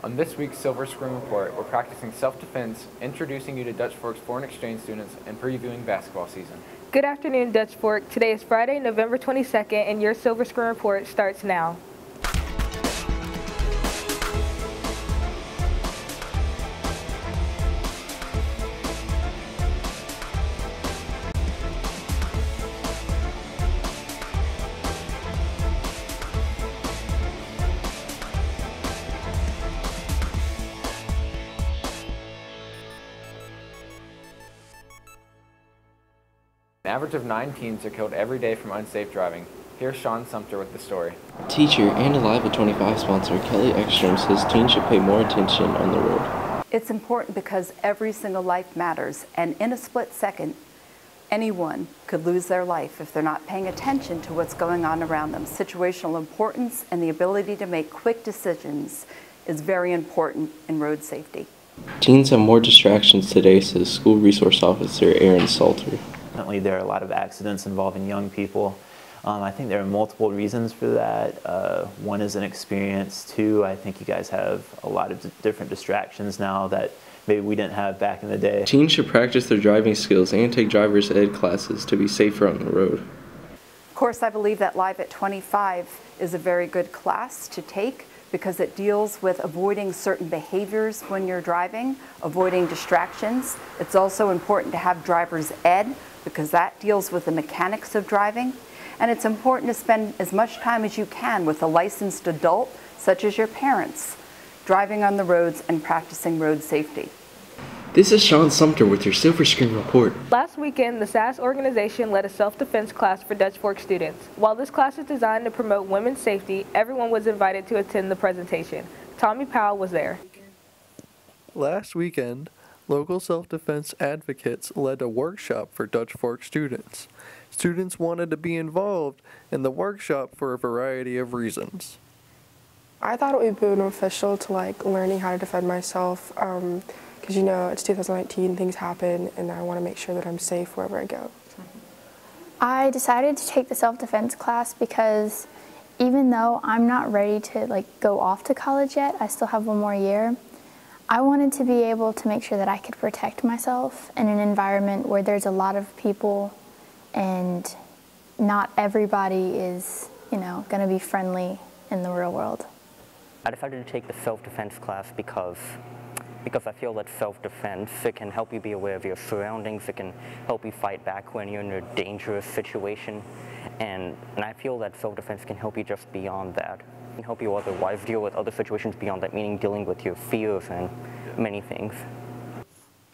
On this week's Silver Screen Report, we're practicing self-defense, introducing you to Dutch Fork's foreign exchange students, and previewing basketball season. Good afternoon, Dutch Fork. Today is Friday, November 22nd, and your Silver Screen Report starts now. An average of 9 teens are killed every day from unsafe driving. Here's Sean Sumter with the story. Teacher and Alive at 25 sponsor Kelly Ekstrom says teens should pay more attention on the road. It's important because every single life matters, and in a split second, anyone could lose their life if they're not paying attention to what's going on around them. Situational importance and the ability to make quick decisions is very important in road safety. Teens have more distractions today, says school resource officer Aaron Salter. There are a lot of accidents involving young people. I think there are multiple reasons for that. One is inexperience. Two, I think you guys have a lot of different distractions now that maybe we didn't have back in the day. Teens should practice their driving skills and take driver's ed classes to be safer on the road. Of course, I believe that Live at 25 is a very good class to take because it deals with avoiding certain behaviors when you're driving, avoiding distractions. It's also important to have driver's ed because that deals with the mechanics of driving. And it's important to spend as much time as you can with a licensed adult, such as your parents, driving on the roads and practicing road safety. This is Sean Sumter with your Silver Screen Report. Last weekend, the SAS organization led a self-defense class for Dutch Fork students. While this class is designed to promote women's safety, everyone was invited to attend the presentation. Tommy Powell was there. Last weekend, local self-defense advocates led a workshop for Dutch Fork students. Students wanted to be involved in the workshop for a variety of reasons. I thought it would be beneficial to learning how to defend myself because it's 2019, things happen, and I want to make sure that I'm safe wherever I go. I decided to take the self-defense class because even though I'm not ready to go off to college yet, I still have one more year. I wanted to be able to make sure that I could protect myself in an environment where there's a lot of people and not everybody is, going to be friendly in the real world. I decided to take the self-defense class because I feel that self-defense, it can help you be aware of your surroundings, it can help you fight back when you're in a dangerous situation, and I feel that self-defense can help you just beyond that. It can help you otherwise deal with other situations beyond that, meaning dealing with your fears and many things.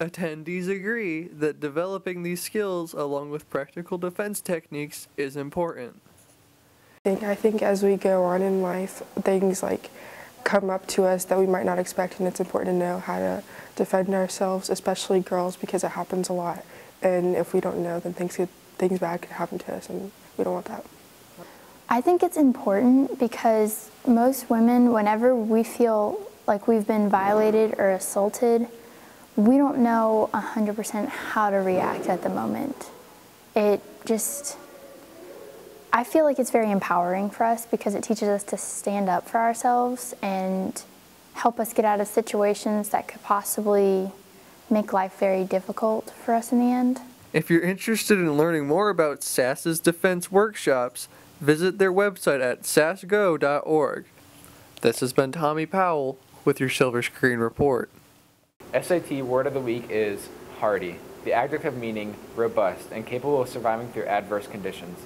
Attendees agree that developing these skills along with practical defense techniques is important. I think as we go on in life, things come up to us that we might not expect, and it's important to know how to defend ourselves, especially girls, because it happens a lot. And if we don't know, then things bad could happen to us, and we don't want that. I think it's important because most women, whenever we feel like we've been violated or assaulted, we don't know 100% how to react at the moment. I feel like it's very empowering for us because it teaches us to stand up for ourselves and help us get out of situations that could possibly make life very difficult for us in the end. If you're interested in learning more about SAS's defense workshops, visit their website at sasgo.org. This has been Tommy Powell with your Silver Screen Report. SAT word of the week is hardy, the adjective meaning robust and capable of surviving through adverse conditions.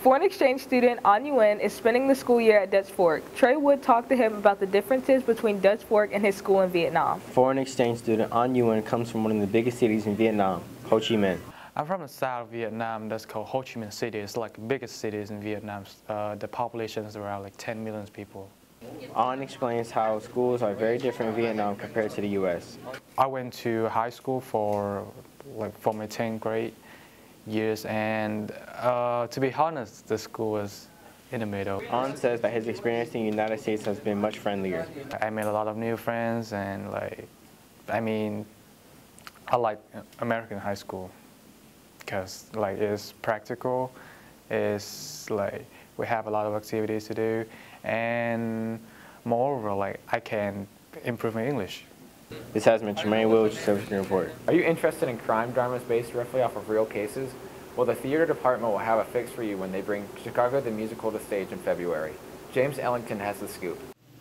Foreign exchange student An Yuen is spending the school year at Dutch Fork. Trey Wood talked to him about the differences between Dutch Fork and his school in Vietnam. Foreign exchange student An Yuen comes from one of the biggest cities in Vietnam, Ho Chi Minh. I'm from the south of Vietnam. That's called Ho Chi Minh City. It's like the biggest cities in Vietnam. The population is around 10 million people. An explains how schools are very different in Vietnam compared to the U.S. I went to high school for my 10th grade years, and to be honest, the school was in the middle. An says that his experience in the United States has been much friendlier. I made a lot of new friends, and I like American high school because it's practical. It's we have a lot of activities to do, and moreover, I can improve my English. This has been Tremaine Wills, Silver Screen Report. Are you interested in crime dramas based roughly off of real cases? Well, the theater department will have a fix for you when they bring Chicago the Musical to stage in February. James Ellington has the scoop.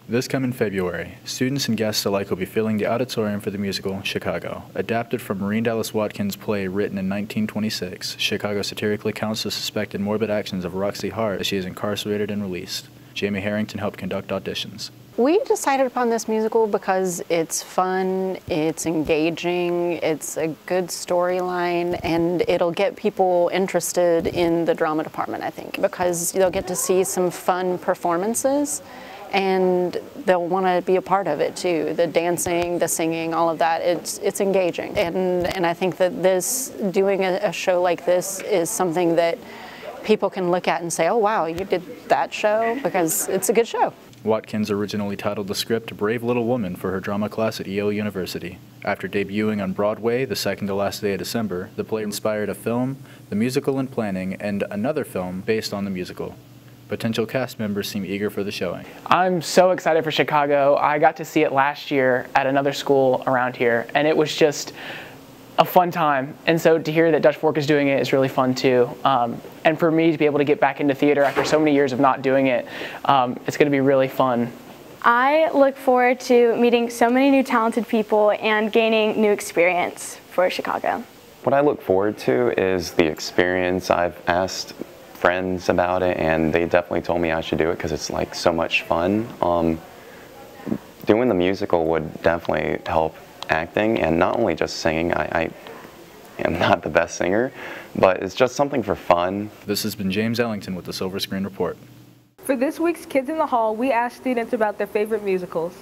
This coming February, students and guests alike will be filling the auditorium for the musical Chicago. Adapted from Maureen Dallas Watkins' play written in 1926, Chicago satirically counts the suspected morbid actions of Roxy Hart as she is incarcerated and released. Jamie Harrington helped conduct auditions. We decided upon this musical because it's fun, it's engaging, it's a good storyline, and it'll get people interested in the drama department, I think, because they'll get to see some fun performances and they'll want to be a part of it too. The dancing, the singing, all of that, it's engaging. And I think that doing a show like this is something that people can look at and say, oh wow, you did that show, because it's a good show. Watkins originally titled the script Brave Little Woman for her drama class at Yale University. After debuting on Broadway the second to last day of December, the play inspired a film, the musical in planning, and another film based on the musical. Potential cast members seem eager for the showing. I'm so excited for Chicago. I got to see it last year at another school around here, and it was just a fun time. And so to hear that Dutch Fork is doing it is really fun too. And for me to be able to get back into theater after so many years of not doing it, it's going to be really fun. I look forward to meeting so many new talented people and gaining new experience for Chicago. What I look forward to is the experience. I've asked friends about it and they definitely told me I should do it because it's like so much fun. Doing the musical would definitely help acting, and not only just singing. I am not the best singer, but it's just something for fun. This has been James Ellington with the Silver Screen Report. For this week's Kids in the Hall, we asked students about their favorite musicals.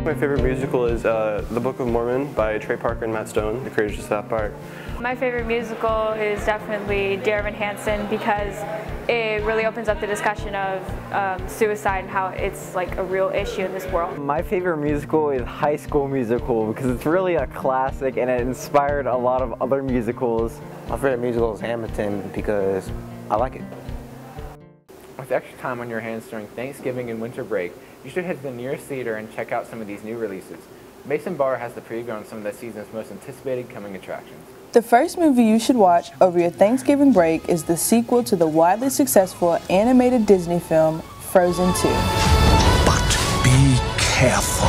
My favorite musical is The Book of Mormon by Trey Parker and Matt Stone, the creators of South Park. My favorite musical is definitely Dear Evan Hansen, because it really opens up the discussion of suicide and how it's like a real issue in this world. My favorite musical is High School Musical because it's really a classic and it inspired a lot of other musicals. My favorite musical is Hamilton because I like it. With extra time on your hands during Thanksgiving and winter break, you should head to the nearest theater and check out some of these new releases. Mason Bar has the preview on some of the season's most anticipated coming attractions. The first movie you should watch over your Thanksgiving break is the sequel to the widely successful animated Disney film, Frozen 2. But be careful.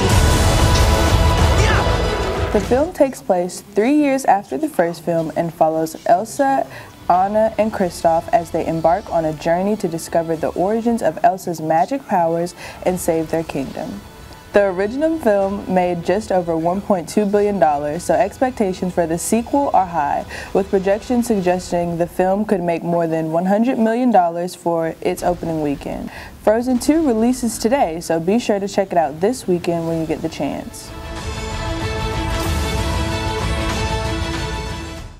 The film takes place 3 years after the first film and follows Elsa, Anna, and Kristoff as they embark on a journey to discover the origins of Elsa's magic powers and save their kingdom. The original film made just over $1.2 billion, so expectations for the sequel are high, with projections suggesting the film could make more than $100 million for its opening weekend. Frozen 2 releases today, so be sure to check it out this weekend when you get the chance.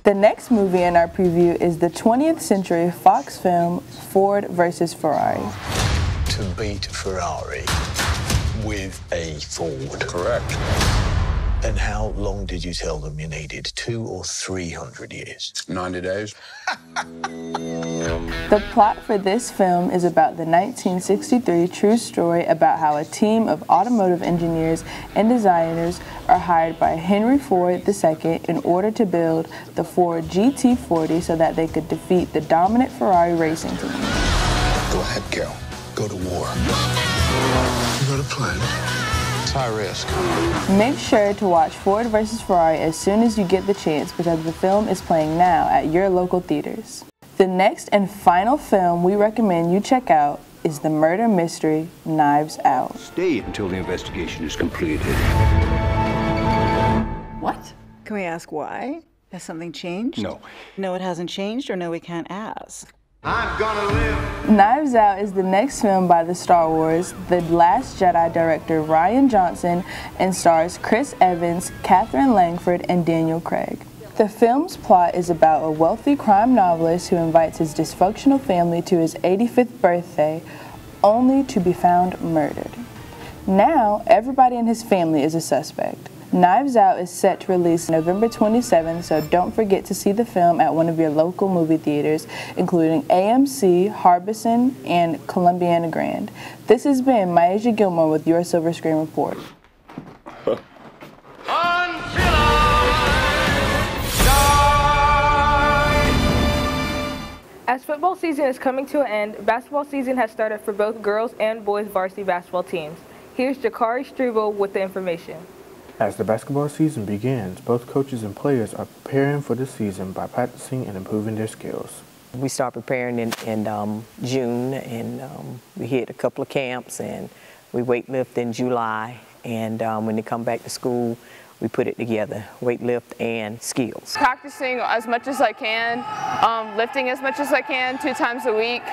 The next movie in our preview is the 20th century Fox film Ford vs. Ferrari. To beat Ferrari with a Ford. Correct. And how long did you tell them you needed? 200 or 300 years? 90 days. The plot for this film is about the 1963 true story about how a team of automotive engineers and designers are hired by Henry Ford II in order to build the Ford GT40 so that they could defeat the dominant Ferrari racing team. Go ahead, Carol. Go to war. You got a plan? It's high risk. Make sure to watch Ford vs. Ferrari as soon as you get the chance because the film is playing now at your local theaters. The next and final film we recommend you check out is the murder mystery Knives Out. Stay until the investigation is completed. What? Can we ask why? Has something changed? No. No, it hasn't changed, or no, we can't ask. I'm gonna live. Knives Out is the next film by the Star Wars, The Last Jedi director Rian Johnson and stars Chris Evans, Catherine Langford, and Daniel Craig. The film's plot is about a wealthy crime novelist who invites his dysfunctional family to his 85th birthday, only to be found murdered. Now, everybody in his family is a suspect. Knives Out is set to release November 27th, so don't forget to see the film at one of your local movie theaters, including AMC, Harbison, and Columbiana Grand. This has been Myasia Gilmore with your Silver Screen Report. As football season is coming to an end, basketball season has started for both girls and boys varsity basketball teams. Here's Jakari Struble with the information. As the basketball season begins, both coaches and players are preparing for the season by practicing and improving their skills. We start preparing in June, and we hit a couple of camps, and we weight lift in July, and when they come back to school, we put it together, weight lift and skills. Practicing as much as I can, lifting as much as I can 2 times a week,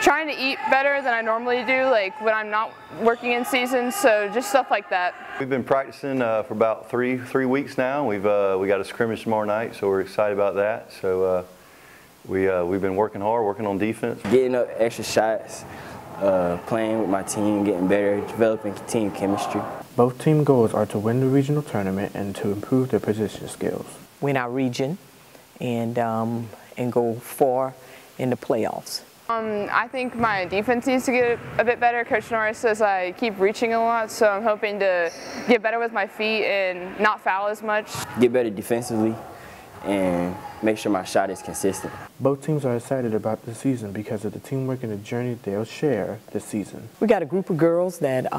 trying to eat better than I normally do, like when I'm not working in season, so just stuff like that. We've been practicing for about three weeks now. We got a scrimmage tomorrow night, so we're excited about that. So we've been working hard, working on defense. Getting up extra shots, playing with my team, getting better, developing team chemistry. Both team goals are to win the regional tournament and to improve their position skills. Win our region and go far in the playoffs. I think my defense needs to get a bit better. Coach Norris says I keep reaching a lot, so I'm hoping to get better with my feet and not foul as much. Get better defensively and make sure my shot is consistent. Both teams are excited about the season because of the teamwork and the journey they'll share this season. We got a group of girls that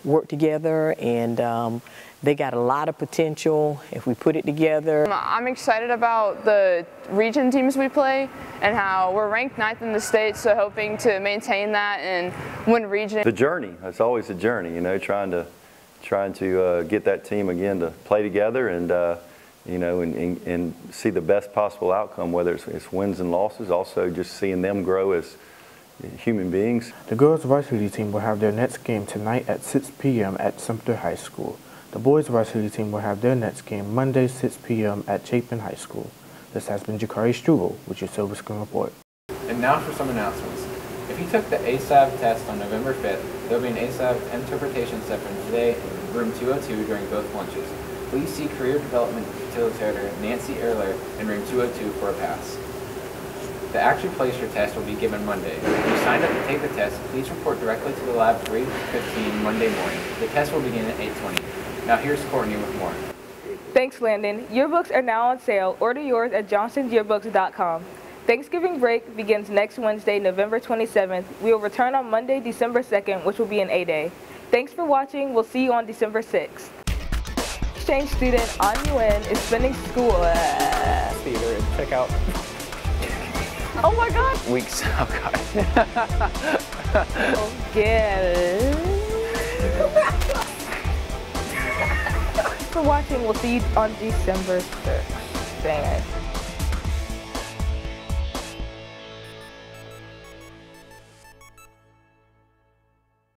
work together, and they got a lot of potential if we put it together. I'm excited about the region teams we play and how we're ranked 9th in the state, so hoping to maintain that and win region. The journey, it's always a journey, you know, trying to get that team again to play together and you know, and see the best possible outcome, whether it's wins and losses, also just seeing them grow as human beings. The girls varsity team will have their next game tonight at 6 p.m. at Sumter High School. The boys varsity team will have their next game Monday, 6 p.m. at Chapin High School. This has been Jakari Struble with your Silver Screen Report. And now for some announcements. If you took the ASAB test on November 5th, there will be an ASAB interpretation session today in room 202 during both lunches. Please see Career Development Facilitator Nancy Erler in room 202 for a pass. The actual place your test will be given Monday. If you signed up to take the test, please report directly to the lab 3:15 Monday morning. The test will begin at 8:20. Now here's Courtney with more. Thanks, Landon. Yearbooks are now on sale. Order yours at johnsonsyearbooks.com. Thanksgiving break begins next Wednesday, November 27th. We will return on Monday, December 2nd, which will be an A-Day. Thanks for watching. We'll see you on December 6th. Exchange student An Yuen is spending school theater and check out. Oh my God! Weeks. Oh God. Okay. For watching, we'll see you on December 3rd. Dang it.